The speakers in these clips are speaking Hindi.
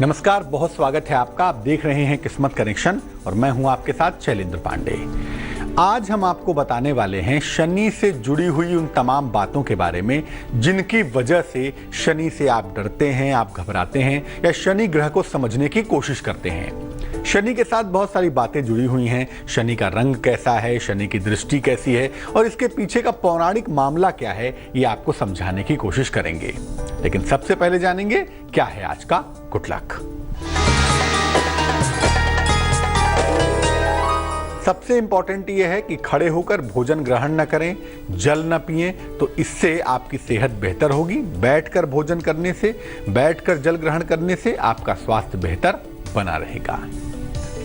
नमस्कार, बहुत स्वागत है आपका। आप देख रहे हैं किस्मत कनेक्शन और मैं हूं आपके साथ शैलेंद्र पांडे। आज हम आपको बताने वाले हैं शनि से जुड़ी हुई उन तमाम बातों के बारे में जिनकी वजह से शनि से आप डरते हैं, आप घबराते हैं या शनि ग्रह को समझने की कोशिश करते हैं। शनि के साथ बहुत सारी बातें जुड़ी हुई हैं। शनि का रंग कैसा है, शनि की दृष्टि कैसी है और इसके पीछे का पौराणिक मामला क्या है, ये आपको समझाने की कोशिश करेंगे। लेकिन सबसे पहले जानेंगे क्या है आज का गुड लक। सबसे इंपॉर्टेंट यह है कि खड़े होकर भोजन ग्रहण न करें, जल न पिएं, तो इससे आपकी सेहत बेहतर होगी। बैठकर भोजन करने से, बैठकर जल ग्रहण करने से आपका स्वास्थ्य बेहतर बना रहेगा।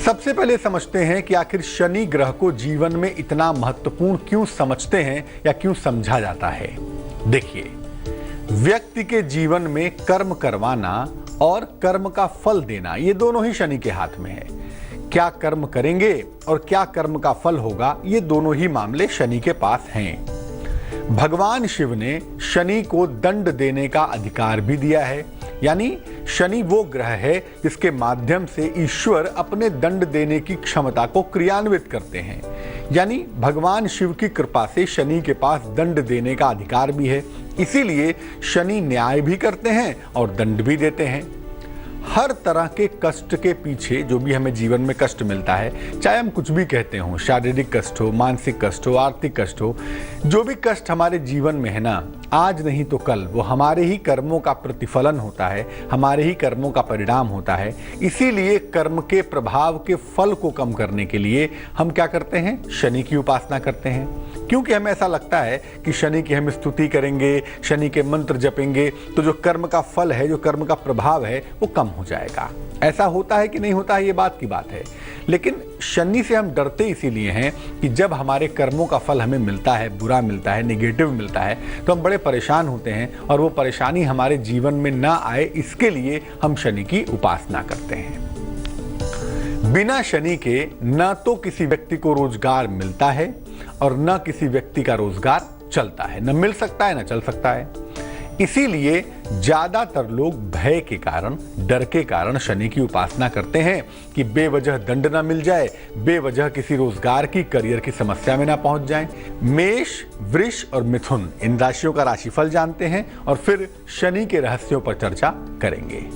सबसे पहले समझते हैं कि आखिर शनि ग्रह को जीवन में इतना महत्वपूर्ण क्यों समझते हैं या क्यों समझा जाता है। देखिए, व्यक्ति के जीवन में कर्म करवाना और कर्म का फल देना, ये दोनों ही शनि के हाथ में है। क्या कर्म करेंगे और क्या कर्म का फल होगा, ये दोनों ही मामले शनि के पास हैं। भगवान शिव ने शनि को दंड देने का अधिकार भी दिया है, यानी शनि वो ग्रह है जिसके माध्यम से ईश्वर अपने दंड देने की क्षमता को क्रियान्वित करते हैं। यानी भगवान शिव की कृपा से शनि के पास दंड देने का अधिकार भी है। इसीलिए शनि न्याय भी करते हैं और दंड भी देते हैं। हर तरह के कष्ट के पीछे, जो भी हमें जीवन में कष्ट मिलता है, चाहे हम कुछ भी कहते हो, शारीरिक कष्ट हो, मानसिक कष्ट हो, आर्थिक कष्ट हो, जो भी कष्ट हमारे जीवन में है ना, आज नहीं तो कल वो हमारे ही कर्मों का प्रतिफलन होता है, हमारे ही कर्मों का परिणाम होता है। इसीलिए कर्म के प्रभाव के फल को कम करने के लिए हम क्या करते हैं, शनि की उपासना करते हैं। क्योंकि हमें ऐसा लगता है कि शनि की हम स्तुति करेंगे, शनि के मंत्र जपेंगे तो जो कर्म का फल है, जो कर्म का प्रभाव है, वो कम हो जाएगा। ऐसा होता है कि नहीं होता है, ये बात की बात है। लेकिन शनि से हम डरते इसीलिए हैं कि जब हमारे कर्मों का फल हमें मिलता है, बुरा मिलता है, नेगेटिव मिलता है, तो हम बड़े परेशान होते हैं और वो परेशानी हमारे जीवन में ना आए, इसके लिए हम शनि की उपासना करते हैं। बिना शनि के न तो किसी व्यक्ति को रोजगार मिलता है और न किसी व्यक्ति का रोजगार चलता है, न मिल सकता है न चल सकता है। इसीलिए ज्यादातर लोग भय के कारण, डर के कारण शनि की उपासना करते हैं कि बेवजह दंड ना मिल जाए, बेवजह किसी रोजगार की, करियर की समस्या में ना पहुंच जाएं। मेष, वृष और मिथुन, इन राशियों का राशिफल जानते हैं और फिर शनि के रहस्यों पर चर्चा करेंगे।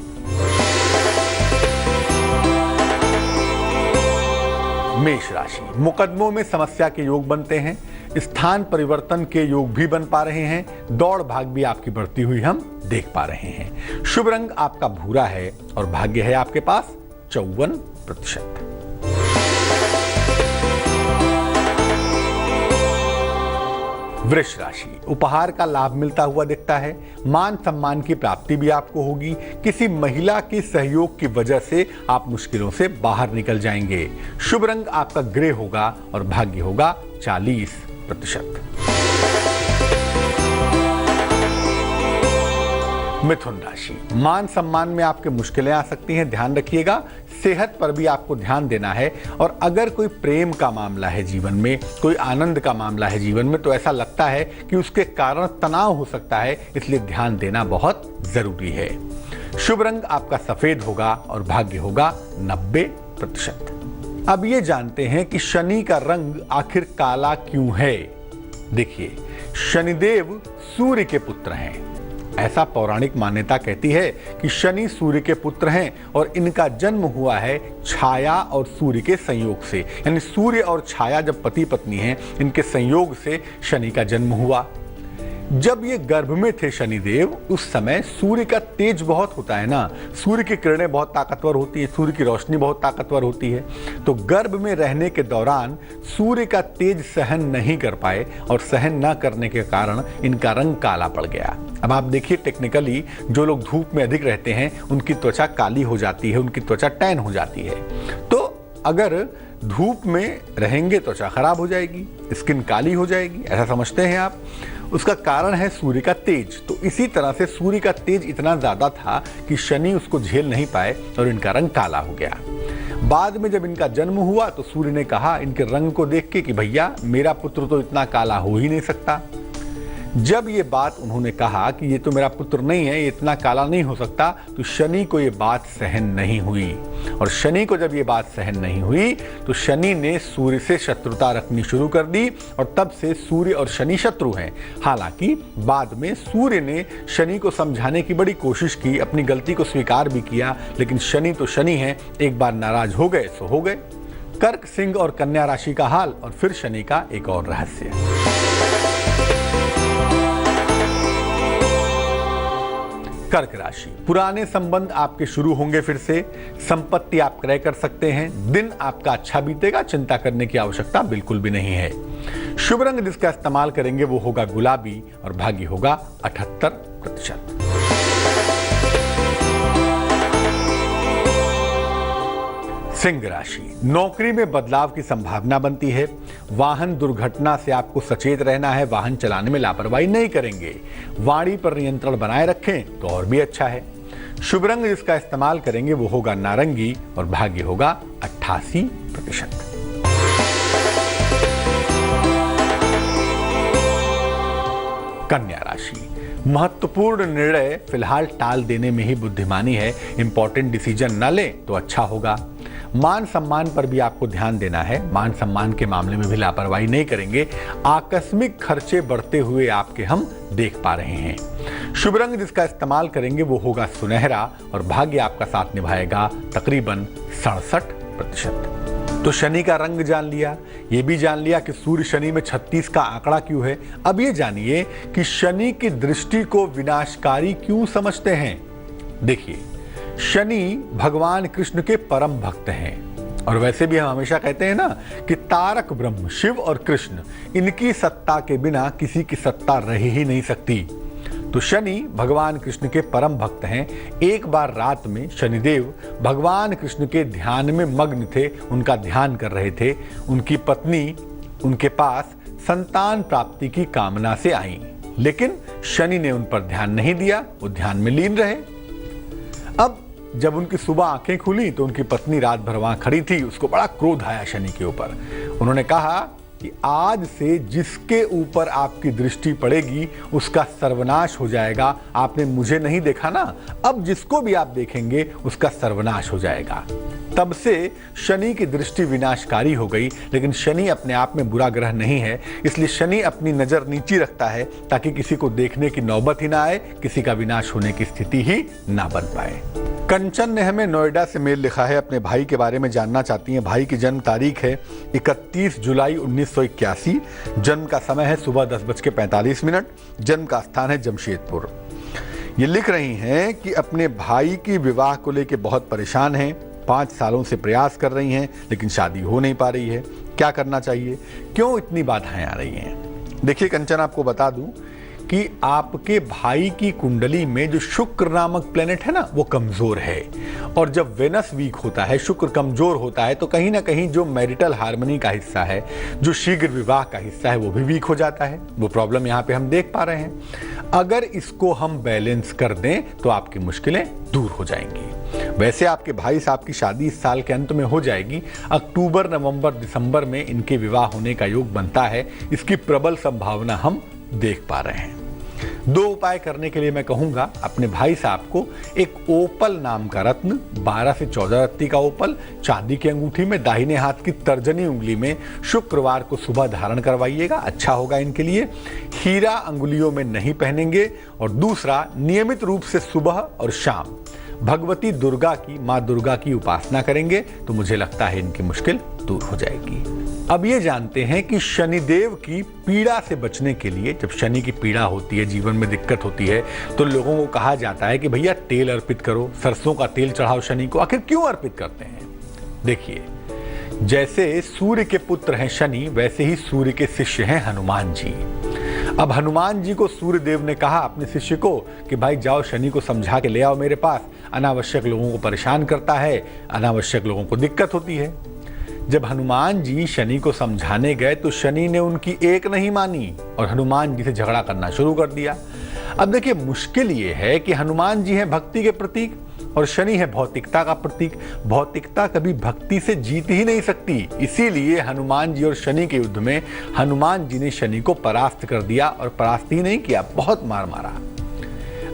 मेष राशि, मुकदमों में समस्या के योग बनते हैं, स्थान परिवर्तन के योग भी बन पा रहे हैं, दौड़ भाग भी आपकी बढ़ती हुई हम देख पा रहे हैं। शुभ रंग आपका भूरा है और भाग्य है आपके पास 54%। वृष राशि, उपहार का लाभ मिलता हुआ दिखता है, मान सम्मान की प्राप्ति भी आपको होगी। किसी महिला के सहयोग की वजह से आप मुश्किलों से बाहर निकल जाएंगे। शुभ रंग आपका ग्रे होगा और भाग्य होगा 40%। मिथुन राशि, मान सम्मान में आपके मुश्किलें आ सकती हैं, ध्यान रखिएगा। सेहत पर भी आपको ध्यान देना है और अगर कोई प्रेम का मामला है जीवन में, कोई आनंद का मामला है जीवन में, तो ऐसा लगता है कि उसके कारण तनाव हो सकता है, इसलिए ध्यान देना बहुत जरूरी है। शुभ रंग आपका सफेद होगा और भाग्य होगा 90%। अब ये जानते हैं कि शनि का रंग आखिर काला क्यों है। देखिए, शनिदेव सूर्य के पुत्र हैं। ऐसा पौराणिक मान्यता कहती है कि शनि सूर्य के पुत्र हैं और इनका जन्म हुआ है छाया और सूर्य के संयोग से, यानी सूर्य और छाया जब पति पत्नी हैं, इनके संयोग से शनि का जन्म हुआ। जब ये गर्भ में थे शनिदेव, उस समय सूर्य का तेज बहुत होता है ना, सूर्य की किरणें बहुत ताकतवर होती है, सूर्य की रोशनी बहुत ताकतवर होती है। तो गर्भ में रहने के दौरान सूर्य का तेज सहन नहीं कर पाए और सहन न करने के कारण इनका रंग काला पड़ गया। अब आप देखिए, टेक्निकली जो लोग धूप में अधिक रहते हैं उनकी त्वचा काली हो जाती है, उनकी त्वचा टैन हो जाती है। तो अगर धूप में रहेंगे त्वचा खराब हो जाएगी, स्किन काली हो जाएगी, ऐसा समझते हैं आप। उसका कारण है सूर्य का तेज। तो इसी तरह से सूर्य का तेज इतना ज्यादा था कि शनि उसको झेल नहीं पाए और इनका रंग काला हो गया। बाद में जब इनका जन्म हुआ तो सूर्य ने कहा इनके रंग को देख के कि भैया, मेरा पुत्र तो इतना काला हो ही नहीं सकता। जब ये बात उन्होंने कहा कि ये तो मेरा पुत्र नहीं है, ये इतना काला नहीं हो सकता, तो शनि को ये बात सहन नहीं हुई। और शनि को जब ये बात सहन नहीं हुई तो शनि ने सूर्य से शत्रुता रखनी शुरू कर दी और तब से सूर्य और शनि शत्रु हैं। हालांकि बाद में सूर्य ने शनि को समझाने की बड़ी कोशिश की, अपनी गलती को स्वीकार भी किया, लेकिन शनि तो शनि है, एक बार नाराज हो गए सो हो गए। कर्क, सिंह और कन्या राशि का हाल और फिर शनि का एक और रहस्य। कर्क राशि, पुराने संबंध आपके शुरू होंगे फिर से, संपत्ति आप क्रय कर सकते हैं, दिन आपका अच्छा बीतेगा, चिंता करने की आवश्यकता बिल्कुल भी नहीं है। शुभ रंग जिसका इस्तेमाल करेंगे वो होगा गुलाबी और भाग्य होगा 78%। सिंह राशि, नौकरी में बदलाव की संभावना बनती है। वाहन दुर्घटना से आपको सचेत रहना है, वाहन चलाने में लापरवाही नहीं करेंगे। वाणी पर नियंत्रण बनाए रखें तो और भी अच्छा है। शुभ रंग जिसका इस्तेमाल करेंगे वो होगा नारंगी और भाग्य होगा 88%। कन्या राशि, महत्वपूर्ण निर्णय फिलहाल टाल देने में ही बुद्धिमानी है। इंपॉर्टेंट डिसीजन न लें तो अच्छा होगा। मान सम्मान पर भी आपको ध्यान देना है, मान सम्मान के मामले में भी लापरवाही नहीं करेंगे। आकस्मिक खर्चे बढ़ते हुए आपके हम देख पा रहे हैं। शुभ रंग जिसका इस्तेमाल करेंगे वो होगा सुनहरा और भाग्य आपका साथ निभाएगा तकरीबन 67%। तो शनि का रंग जान लिया, ये भी जान लिया कि सूर्य शनि में 36 का आंकड़ा क्यों है। अब ये जानिए कि शनि की दृष्टि को विनाशकारी क्यों समझते हैं। देखिए, शनि भगवान कृष्ण के परम भक्त हैं और वैसे भी हम हमेशा कहते हैं ना कि तारक ब्रह्म शिव और कृष्ण, इनकी सत्ता के बिना किसी की सत्ता रह ही नहीं सकती। तो शनि भगवान कृष्ण के परम भक्त हैं। एक बार रात में शनिदेव भगवान कृष्ण के ध्यान में मग्न थे, उनका ध्यान कर रहे थे। उनकी पत्नी उनके पास संतान प्राप्ति की कामना से आई, लेकिन शनि ने उन पर ध्यान नहीं दिया, वो ध्यान में लीन रहे। अब जब उनकी सुबह आंखें खुली तो उनकी पत्नी रात भर वहां खड़ी थी, उसको बड़ा क्रोध आया शनि के ऊपर। उन्होंने कहा कि आज से जिसके ऊपर आपकी दृष्टि पड़ेगी उसका सर्वनाश हो जाएगा। आपने मुझे नहीं देखा ना, अब जिसको भी आप देखेंगे उसका सर्वनाश हो जाएगा। तब से शनि की दृष्टि विनाशकारी हो गई, लेकिन शनि अपने आप में बुरा ग्रह नहीं है, इसलिए शनि अपनी नजर नीची रखता है ताकि किसी को देखने की नौबत ही ना आए, किसी का विनाश होने की स्थिति ही ना बन पाए। कंचन ने हमें नोएडा से मेल लिखा है, अपने भाई के बारे में जानना चाहती हैं। भाई की जन्म तारीख है 31 जुलाई 1981, जन्म का समय है सुबह 10:45, जन्म का स्थान है जमशेदपुर। ये लिख रही हैं कि अपने भाई की विवाह को लेकर बहुत परेशान हैं, 5 सालों से प्रयास कर रही हैं लेकिन शादी हो नहीं पा रही है। क्या करना चाहिए, क्यों इतनी बाधाएं आ रही हैं? देखिए कंचन, आपको बता दूं कि आपके भाई की कुंडली में जो शुक्र नामक प्लेनेट है ना, वो कमजोर है। और जब वेनस वीक होता है, शुक्र कमजोर होता है, तो कहीं ना कहीं जो मैरिटल हार्मनी का हिस्सा है, जो शीघ्र विवाह का हिस्सा है, वो भी वीक हो जाता है। वो प्रॉब्लम यहाँ पे हम देख पा रहे हैं। अगर इसको हम बैलेंस कर दें तो आपकी मुश्किलें दूर हो जाएंगी। वैसे आपके भाई साहब की शादी इस साल के अंत में हो जाएगी। अक्टूबर, नवंबर, दिसंबर में इनके विवाह होने का योग बनता है। इसकी प्रबल संभावना हम देख पा रहे हैं। 2 उपाय करने के लिए मैं कहूंगा, अपने भाई साहब को एक ओपल नाम का रत्न, 12 से 14 रत्ती का ओपल, चांदी की अंगूठी में दाहिने हाथ की तर्जनी उंगली में शुक्रवार को सुबह धारण करवाइएगा, अच्छा होगा इनके लिए। हीरा अंगुलियों में नहीं पहनेंगे। और दूसरा, नियमित रूप से सुबह और शाम भगवती दुर्गा की, माँ दुर्गा की उपासना करेंगे तो मुझे लगता है इनकी मुश्किल दूर हो जाएगी। अब ये जानते हैं कि शनिदेव की पीड़ा से बचने के लिए, जब शनि की पीड़ा होती है, जीवन में दिक्कत होती है, तो लोगों को कहा जाता है कि भैया तेल अर्पित करो, सरसों का तेल चढ़ाओ शनि को। आखिर क्यों अर्पित करते हैं? देखिए, जैसे सूर्य के पुत्र हैं शनि, वैसे ही सूर्य के शिष्य हैं हनुमान जी। अब हनुमान जी को सूर्य देव ने कहा अपने शिष्य को कि भाई जाओ शनि को समझा के ले आओ मेरे पास, अनावश्यक लोगों को परेशान करता है, अनावश्यक लोगों को दिक्कत होती है। जब हनुमान जी शनि को समझाने गए तो शनि ने उनकी एक नहीं मानी और हनुमान जी से झगड़ा करना शुरू कर दिया। अब देखिए, मुश्किल ये है कि हनुमान जी हैं भक्ति के प्रतीक, और शनि है भौतिकता का प्रतीक। भौतिकता कभी भक्ति से जीत ही नहीं सकती, इसीलिए हनुमान जी और शनि के युद्ध में हनुमान जी ने शनि को परास्त कर दिया, और परास्त ही नहीं किया, बहुत मार मारा।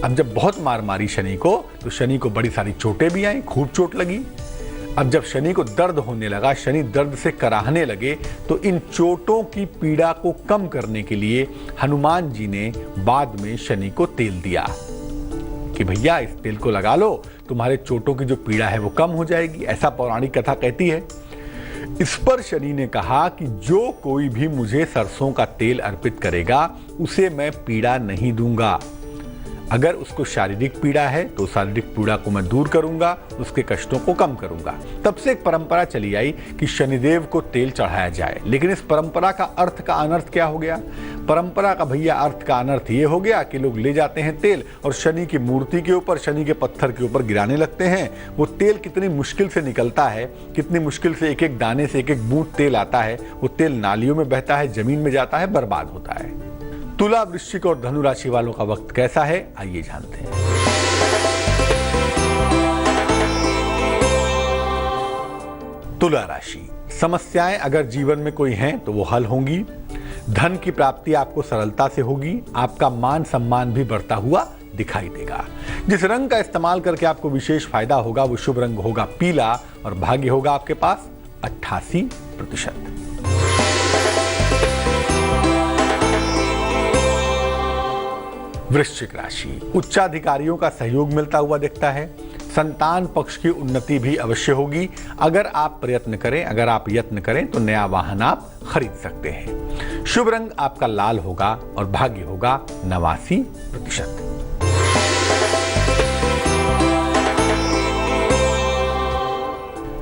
अब जब बहुत मार मारी शनि को, तो शनि को बड़ी सारी चोटें भी आई, खूब चोट लगी। अब जब शनि को दर्द होने लगा, शनि दर्द से कराहने लगे, तो इन चोटों की पीड़ा को कम करने के लिए हनुमान जी ने बाद में शनि को तेल दिया कि भैया इस तेल को लगा लो, तुम्हारे चोटों की जो पीड़ा है वो कम हो जाएगी, ऐसा पौराणिक कथा कहती है। इस पर शनि ने कहा कि जो कोई भी मुझे सरसों का तेल अर्पित करेगा उसे मैं पीड़ा नहीं दूंगा। अगर उसको शारीरिक पीड़ा है तो शारीरिक पीड़ा को मैं दूर करूंगा, उसके कष्टों को कम करूंगा। तब से एक परंपरा चली आई कि शनिदेव को तेल चढ़ाया जाए। लेकिन इस परंपरा का अर्थ का अनर्थ क्या हो गया? परंपरा का भैया अर्थ का अनर्थ ये हो गया कि लोग ले जाते हैं तेल और शनि की मूर्ति के ऊपर, शनि के पत्थर के ऊपर गिराने लगते हैं। वो तेल कितनी मुश्किल से निकलता है, कितनी मुश्किल से एक एक दाने से एक एक बूंद तेल आता है। वो तेल नालियों में बहता है, जमीन में जाता है, बर्बाद होता है। तुला, वृश्चिक और धनु राशि वालों का वक्त कैसा है, आइए जानते हैं। तुला राशि, समस्याएं अगर जीवन में कोई हैं तो वो हल होंगी। धन की प्राप्ति आपको सरलता से होगी। आपका मान सम्मान भी बढ़ता हुआ दिखाई देगा। जिस रंग का इस्तेमाल करके आपको विशेष फायदा होगा वो शुभ रंग होगा पीला, और भाग्य होगा आपके पास 88%। वृश्चिक राशि, उच्चाधिकारियों का सहयोग मिलता हुआ दिखता है। संतान पक्ष की उन्नति भी अवश्य होगी। अगर आप प्रयत्न करें, अगर आप यत्न करें तो नया वाहन आप खरीद सकते हैं। शुभ रंग आपका लाल होगा और भाग्य होगा 89%।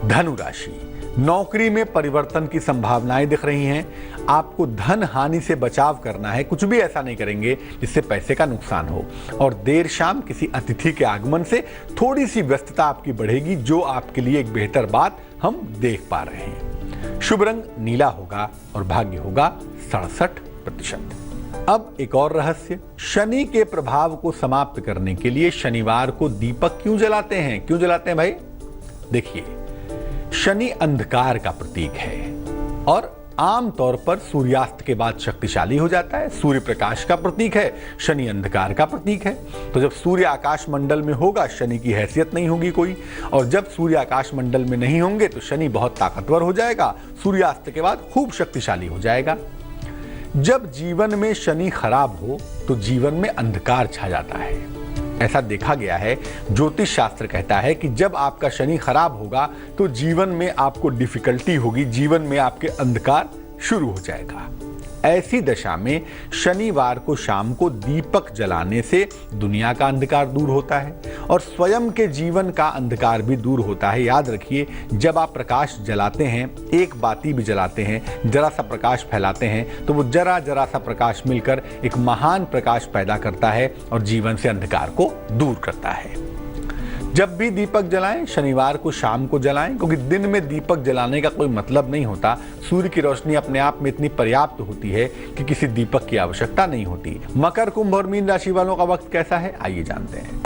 धनु राशि, नौकरी में परिवर्तन की संभावनाएं दिख रही हैं। आपको धन हानि से बचाव करना है, कुछ भी ऐसा नहीं करेंगे जिससे पैसे का नुकसान हो। और देर शाम किसी अतिथि के आगमन से थोड़ी सी व्यस्तता आपकी बढ़ेगी, जो आपके लिए एक बेहतर बात हम देख पा रहे हैं। शुभ रंग नीला होगा और भाग्य होगा 67%। अब एक और रहस्य, शनि के प्रभाव को समाप्त करने के लिए शनिवार को दीपक क्यों जलाते हैं? क्यों जलाते हैं भाई? देखिए, शनि अंधकार का प्रतीक है और आमतौर पर सूर्यास्त के बाद शक्तिशाली हो जाता है। सूर्य प्रकाश का प्रतीक है, शनि अंधकार का प्रतीक है। तो जब सूर्य आकाश मंडल में होगा, शनि की हैसियत नहीं होगी कोई, और जब सूर्य आकाश मंडल में नहीं होंगे तो शनि बहुत ताकतवर हो जाएगा, सूर्यास्त के बाद खूब शक्तिशाली हो जाएगा। जब जीवन में शनि खराब हो तो जीवन में अंधकार छा जाता है। ऐसा देखा गया है, ज्योतिष शास्त्र कहता है कि जब आपका शनि खराब होगा तो जीवन में आपको डिफिकल्टी होगी, जीवन में आपके अंधकार शुरू हो जाएगा। ऐसी दशा में शनिवार को शाम को दीपक जलाने से दुनिया का अंधकार दूर होता है और स्वयं के जीवन का अंधकार भी दूर होता है। याद रखिए, जब आप प्रकाश जलाते हैं, एक बाती भी जलाते हैं, जरा सा प्रकाश फैलाते हैं, तो वो जरा जरा सा प्रकाश मिलकर एक महान प्रकाश पैदा करता है और जीवन से अंधकार को दूर करता है। जब भी दीपक जलाएं, शनिवार को शाम को जलाएं, क्योंकि दिन में दीपक जलाने का कोई मतलब नहीं होता। सूर्य की रोशनी अपने आप में इतनी पर्याप्त होती है कि किसी दीपक की आवश्यकता नहीं होती। मकर, कुंभ और मीन राशि वालों का वक्त कैसा है, आइए जानते हैं।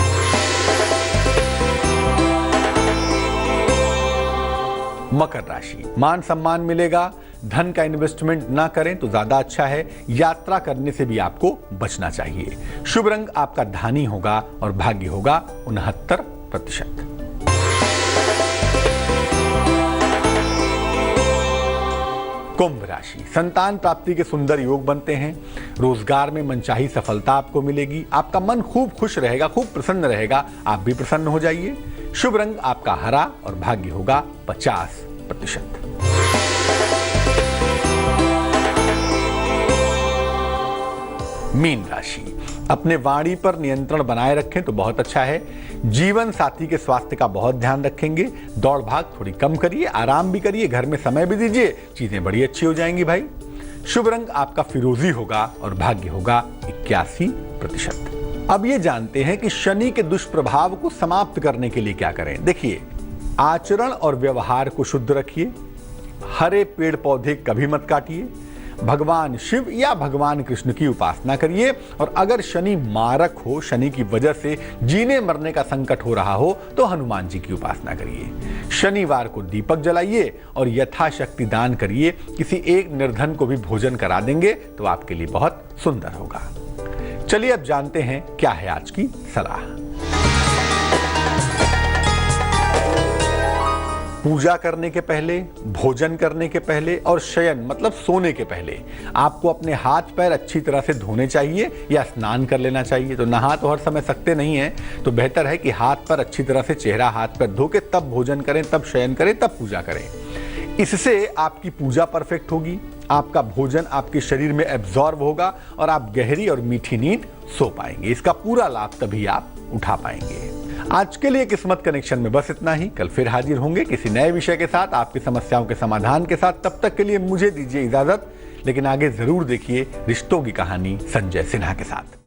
मकर राशि, मान सम्मान मिलेगा। धन का इन्वेस्टमेंट ना करें तो ज्यादा अच्छा है। यात्रा करने से भी आपको बचना चाहिए। शुभ रंग आपका धानी होगा और भाग्य होगा 69%। कुंभ राशि, संतान प्राप्ति के सुंदर योग बनते हैं। रोजगार में मनचाही सफलता आपको मिलेगी। आपका मन खूब खुश रहेगा, खूब प्रसन्न रहेगा। आप भी प्रसन्न हो जाइए। शुभ रंग आपका हरा और भाग्य होगा 50%। मीन राशि, अपने वाणी पर नियंत्रण बनाए रखें तो बहुत अच्छा है। जीवन साथी के स्वास्थ्य का बहुत ध्यान रखेंगे। दौड़ भाग थोड़ी कम करिए, आराम भी करिए, घर में समय भी दीजिए, चीजें बड़ी अच्छी हो जाएंगी भाई। शुभ रंग आपका फिरोजी होगा और भाग्य होगा 81%। अब ये जानते हैं कि शनि के दुष्प्रभाव को समाप्त करने के लिए क्या करें। देखिए, आचरण और व्यवहार को शुद्ध रखिए। हरे पेड़ पौधे कभी मत काटिए। भगवान शिव या भगवान कृष्ण की उपासना करिए। और अगर शनि मारक हो, शनि की वजह से जीने मरने का संकट हो रहा हो, तो हनुमान जी की उपासना करिए। शनिवार को दीपक जलाइए और यथाशक्ति दान करिए। किसी एक निर्धन को भी भोजन करा देंगे तो आपके लिए बहुत सुंदर होगा। चलिए अब जानते हैं क्या है आज की सलाह। पूजा करने के पहले, भोजन करने के पहले और शयन मतलब सोने के पहले आपको अपने हाथ पैर अच्छी तरह से धोने चाहिए या स्नान कर लेना चाहिए। तो नहा तो हर समय सकते नहीं हैं, तो बेहतर है कि हाथ पैर अच्छी तरह से, चेहरा हाथ पैर धो के तब भोजन करें, तब शयन करें, तब पूजा करें। इससे आपकी पूजा परफेक्ट होगी, आपका भोजन आपके शरीर में एब्जॉर्ब होगा और आप गहरी और मीठी नींद सो पाएंगे। इसका पूरा लाभ तभी आप उठा पाएंगे। आज के लिए किस्मत कनेक्शन में बस इतना ही। कल फिर हाजिर होंगे किसी नए विषय के साथ, आपकी समस्याओं के समाधान के साथ। तब तक के लिए मुझे दीजिए इजाजत, लेकिन आगे जरूर देखिए रिश्तों की कहानी संजय सिन्हा के साथ।